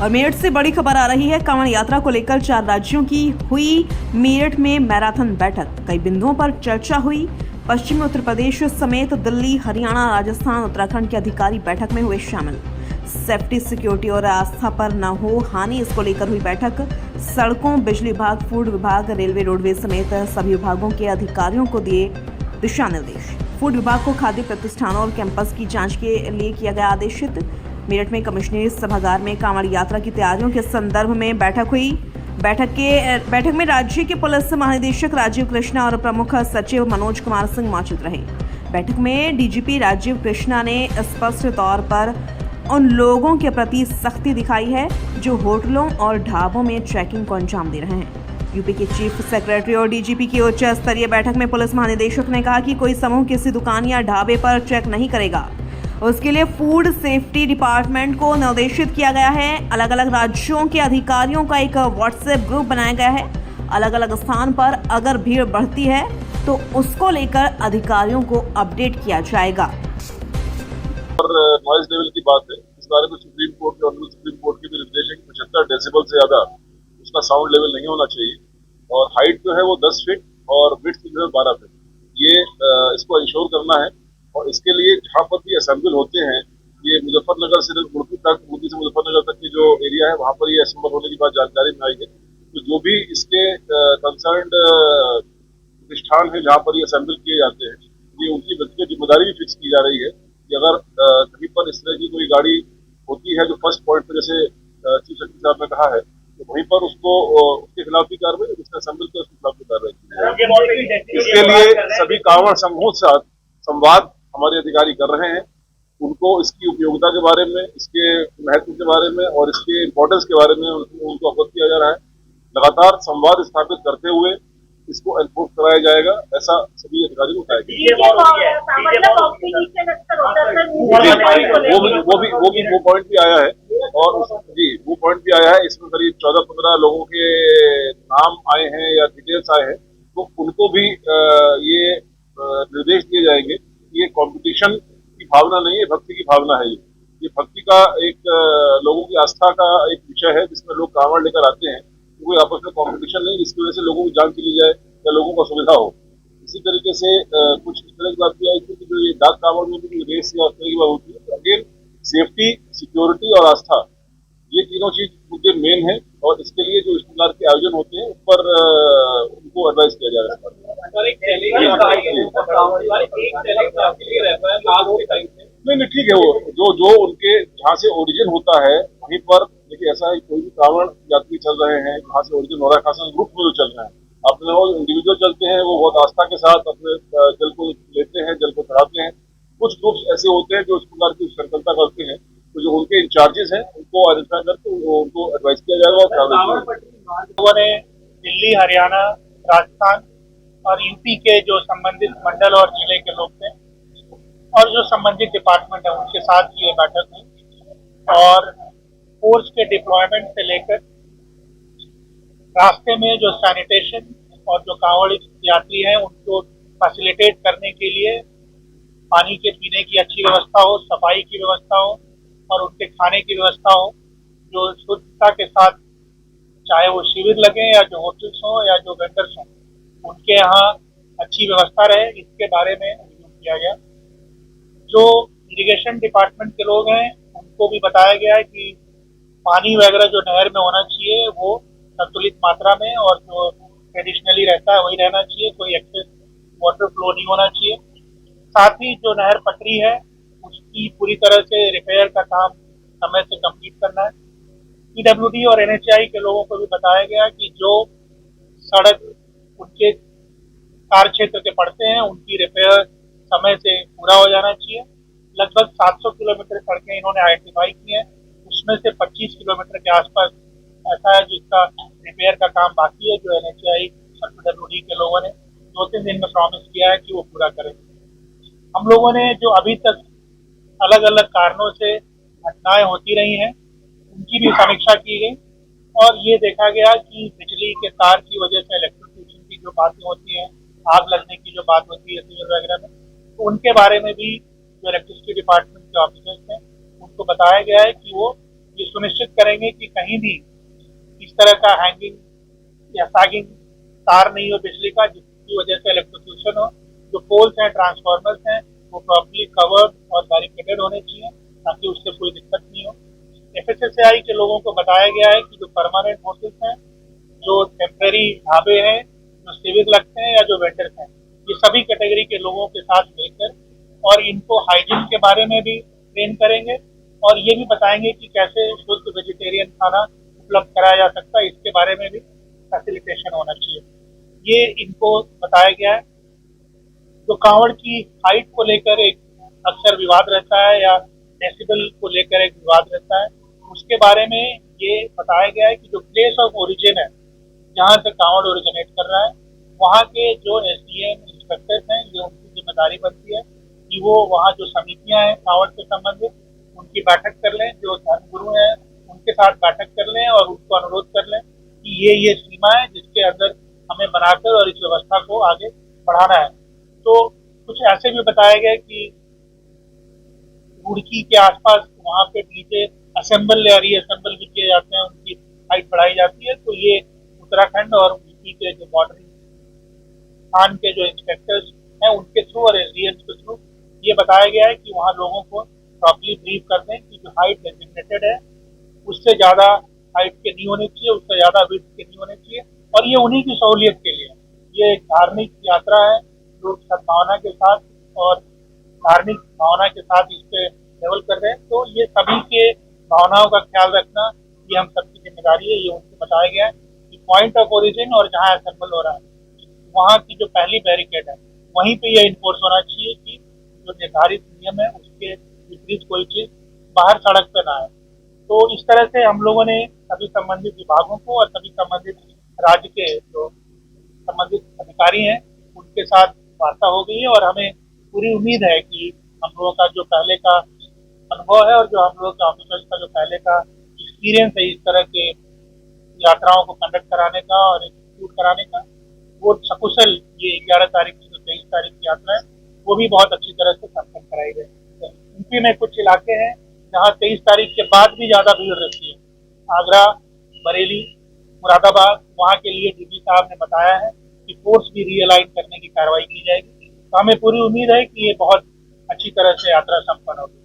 और मेरठ से बड़ी खबर आ रही है। कांवड़ यात्रा को लेकर 4 राज्यों की हुई मेरठ में मैराथन बैठक। कई बिंदुओं पर चर्चा हुई। पश्चिमी उत्तर प्रदेश समेत दिल्ली, हरियाणा, राजस्थान, उत्तराखंड के अधिकारी बैठक में हुए शामिल। सेफ्टी, सिक्योरिटी और आस्था पर न हो हानि, इसको लेकर हुई बैठक। सड़कों, बिजली विभाग, फूड विभाग, रेलवे, रोडवेज समेत सभी विभागों के अधिकारियों को दिए दिशा निर्देश। फूड विभाग को खाद्य प्रतिष्ठानों और कैंपस की जांच के लिए किया गया आदेशित। मेरठ में कमिश्नरी सभागार में कांवड़ यात्रा की तैयारियों के संदर्भ में बैठक हुई। बैठक में राज्य के पुलिस महानिदेशक राजीव कृष्णा और प्रमुख सचिव मनोज कुमार सिंह मौजूद रहे। बैठक में डीजीपी राजीव कृष्णा ने स्पष्ट तौर पर उन लोगों के प्रति सख्ती दिखाई है जो होटलों और ढाबों में चेकिंग को अंजाम दे रहे हैं। यूपी के चीफ सेक्रेटरी और डीजीपी की उच्च स्तरीय बैठक में पुलिस महानिदेशक ने कहा कि कोई समूह किसी दुकान या ढाबे पर चेक नहीं करेगा। उसके लिए फूड सेफ्टी डिपार्टमेंट को निर्देशित किया गया है। अलग अलग राज्यों के अधिकारियों का एक व्हाट्सएप ग्रुप बनाया गया है। अलग अलग स्थान पर अगर भीड़ बढ़ती है तो उसको लेकर अधिकारियों को अपडेट किया जाएगा। और नॉइज लेवल की बात है, इस बारे में सुप्रीम कोर्ट के ऑनरेबल सुप्रीम कोर्ट के भी निर्देश है कि 75 डेसिबल से ज्यादा उसका साउंड लेवल नहीं होना चाहिए। और हाइट जो है वो 10 फीट और विड्थ जो है 12 फीट। ये इसको इंश्योर करना है। और इसके लिए जहाँ पर भी असेंबल होते हैं, ये मुजफ्फरनगर से मुर्गी तक, मुर्गी से मुजफ्फरनगर तक की जो एरिया है, वहाँ पर ये असेंबल होने की बात जानकारी में आई है। तो जो भी इसके कंसर्न्ड प्रतिष्ठान है जहाँ पर ये असेंबल किए जाते हैं, ये उनकी व्यक्तिगत जिम्मेदारी भी फिक्स की जा रही है कि अगर कहीं पर इस तरह की कोई गाड़ी होती है जो फर्स्ट पॉइंट पर, जैसे चीफ सेक्रेटरी साहब ने कहा है, तो वहीं पर उसको उसके खिलाफ भी कार्रवाई, जिसने असेंबल किया उसके खिलाफ भी कार्रवाई की। इसके लिए सभी कांवड़ समूह के साथ संवाद हमारे अधिकारी कर रहे हैं। उनको इसकी उपयोगिता के बारे में, इसके महत्व के बारे में और इसके इम्पोर्टेंस के बारे में उनको अवगत किया जा रहा है। लगातार संवाद स्थापित करते हुए इसको एनफोर्स कराया जाएगा, ऐसा सभी अधिकारियों को वो पॉइंट भी आया है। और वो पॉइंट भी आया है। इसमें करीब 14-15 लोगों के नाम आए हैं या डिटेल्स आए हैं, तो उनको भी ये निर्देश दिए जाएंगे। ये कंपटीशन की भावना नहीं है, भक्ति की भावना है। ये भक्ति का एक लोगों की आस्था का एक विषय है, जिसमें लोग कांवड़ लेकर आते हैं। कोई आपस में कंपटीशन नहीं जिसकी वजह से लोगों की जान चली जाए या लोगों को सुविधा हो। इसी तरीके से कुछ इस तरह की बात भी आई थी कि जो ये डाक कांवड़ में भी रेस या उस तरह की बात होती है, तो अगेन सेफ्टी, सिक्योरिटी और आस्था, ये तीनों चीज मुद्दे मेन है। और इसके लिए जो इस प्रकार के आयोजन होते हैं उस पर उनको एडवाइस किया जा रहा है। नहीं, ठीक है। वो जो उनके जहाँ से ओरिजिन होता है वहीं पर, देखिए ऐसा है, कोई भी कांवड़ यात्री चल रहे हैं जहाँ से ओरिजिन हो रहा है, खासकर ग्रुप में जो चल रहे हैं, अपने वो इंडिविजुअल चलते हैं, वो बहुत आस्था के साथ अपने जल को लेते हैं, जल को चढ़ाते हैं। कुछ ग्रुप्स ऐसे होते हैं जो इस प्रकार की संकल्पना करते हैं, तो जो उनके इंचार्जेस हैं उनको आइडेंटिफाई करके उनको एडवाइस किया जाएगा। लोगों ने दिल्ली, हरियाणा, राजस्थान और यूपी के जो संबंधित मंडल और जिले के लोग थे और जो संबंधित डिपार्टमेंट है उनके साथ ये बैठक हुई। और फोर्स के डिप्लॉयमेंट से लेकर रास्ते में जो सैनिटेशन और जो कांवड़ यात्री हैं उनको फैसिलिटेट करने के लिए पानी के पीने की अच्छी व्यवस्था हो, सफाई की व्यवस्था हो और उनके खाने की व्यवस्था हो, जो शुद्धता के साथ, चाहे वो शिविर लगे या जो होटल्स हो या जो वेंडर्स हों, उनके यहाँ अच्छी व्यवस्था रहे, इसके बारे में रिव्यू किया गया। जो इरिगेशन डिपार्टमेंट के लोग हैं उनको भी बताया गया है कि पानी वगैरह जो नहर में होना चाहिए वो संतुलित मात्रा में और जो ट्रेडिशनली रहता है वही रहना चाहिए, कोई एक्सेस वाटर फ्लो नहीं होना चाहिए। साथ ही जो नहर पटरी है उसकी पूरी तरह से रिपेयर का काम समय से कंप्लीट करना है। पीडब्ल्यूडी और एनएचआई के लोगों को भी बताया गया कि जो सड़क उनके कार्य क्षेत्र के पड़ते हैं उनकी रिपेयर समय से पूरा हो जाना चाहिए। लगभग 700 किलोमीटर सड़कें इन्होंने आइडेंटिफाई की हैं, उसमें से 25 किलोमीटर के आसपास ऐसा है जिसका रिपेयर का काम बाकी है, जो एनएचआई और पीडब्ल्यूडी के लोगों ने 2-3 दिन में प्रॉमिस किया है कि वो पूरा करेंगे। हम लोगों ने जो अभी तक अलग अलग कारणों से घटनाएं होती रही हैं उनकी भी समीक्षा की गई और ये देखा गया कि बिजली के तार की वजह से इलेक्ट्रिसिटी की जो बातें होती हैं, आग लगने की जो बात होती है सिविल वगैरह में, तो उनके बारे में भी जो इलेक्ट्रिसिटी डिपार्टमेंट के ऑफिसर्स हैं उनको बताया गया है कि वो ये सुनिश्चित करेंगे कि कहीं भी इस तरह का हैंगिंग या सैगिंग तार नहीं हो बिजली का, जिसकी वजह से इलेक्ट्रोक्यूशन हो। जो पोल्स हैं, ट्रांसफार्मर्स हैं, वो प्रॉपर्ली कवर्ड और बैरिकेडेड होने चाहिए ताकि उससे कोई दिक्कत नहीं हो। FSSAI के लोगों को बताया गया है कि जो परमानेंट हाउसेस हैं, जो टेम्परेरी ढाबे हैं, जो सिविक लगते हैं या जो वेंडर्स हैं, ये सभी कैटेगरी के लोगों के साथ मिलकर और इनको हाइजीन के बारे में भी ट्रेन करेंगे और ये भी बताएंगे कि कैसे शुद्ध वेजिटेरियन खाना उपलब्ध कराया जा सकता है, इसके बारे में भी फैसिलिटेशन होना चाहिए। ये इनको बताया गया है। जो कांवड़ की हाइट को लेकर एक अक्सर विवाद रहता है या डेसिबल को लेकर एक विवाद रहता है, उसके बारे में ये बताया गया है कि जो प्लेस ऑफ ओरिजिन है, जहाँ से कांवड़ ओरिजिनेट कर रहा है, वहाँ के जो SDM इंस्पेक्टर्स हैं, ये उनकी जिम्मेदारी बनती है कि वो वहाँ जो समितियाँ हैं कांवड़ से संबंधित, उनकी बैठक कर लें, जो धर्मगुरु हैं उनके साथ बैठक कर लें और उनको अनुरोध कर लें कि ये सीमा है जिसके अंदर हमें बनाकर और इस व्यवस्था को आगे बढ़ाना है। तो कुछ ऐसे भी बताया गया कि रुड़की के आसपास वहाँ पे डीजे असेंबल या रीअसेंबल भी किए जाते हैं, उनकी हाइट बढ़ाई जाती है। तो ये उत्तराखंड और यूपी के जो बॉर्डरिंग स्थान के जो इंस्पेक्टर्स हैं उनके थ्रू और SDMs के थ्रू ये बताया गया है कि वहाँ लोगों को प्रॉपर्ली ब्रीफ कर दें कि जो हाइट डेजिग्नेटेड है उससे ज़्यादा हाइट के नहीं होनी चाहिए, उससे ज़्यादा विड्थ के नहीं होने चाहिए। और ये उन्हीं की सहूलियत के लिए, ये एक धार्मिक यात्रा है, लोग सद्भावना के साथ और धार्मिक भावना के साथ इस पे ट्रेवल कर रहे हैं। तो ये सभी के भावनाओं का ख्याल रखना ये हम सबकी जिम्मेदारी है। ये उनको बताया गया है कि पॉइंट ऑफ ओरिजिन और जहाँ असेंबल हो रहा है वहाँ की जो पहली बैरिकेड है वहीं पे ये इन्फोर्स होना चाहिए कि जो निर्धारित नियम है उसके विपरीत कोई चीज बाहर सड़क पे ना आए। तो इस तरह से हम लोगों ने सभी संबंधित विभागों को और सभी संबंधित राज्य के जो संबंधित अधिकारी हैं उनके साथ वार्ता हो गई है और हमें पूरी उम्मीद है कि हम लोगों का जो पहले का अनुभव है और जो हम लोगों के ऑफिसर्स का जो पहले का एक्सपीरियंस है इस तरह के यात्राओं को कंडक्ट कराने का और एग्जीक्यूट कराने का, वो सकुशल ये 11 तारीख से 23 तारीख की यात्रा है वो भी बहुत अच्छी तरह से संपन्न कराई गई। यूपी में कुछ इलाके हैं जहाँ 23 तारीख के बाद भी ज़्यादा भीड़ रहती है, आगरा, बरेली, मुरादाबाद, वहाँ के लिए DG साहब ने बताया है कि फोर्स भी रीअलाइन करने की कार्रवाई की जाएगी। तो हमें पूरी उम्मीद है कि ये बहुत अच्छी तरह से यात्रा संपन्न होगी।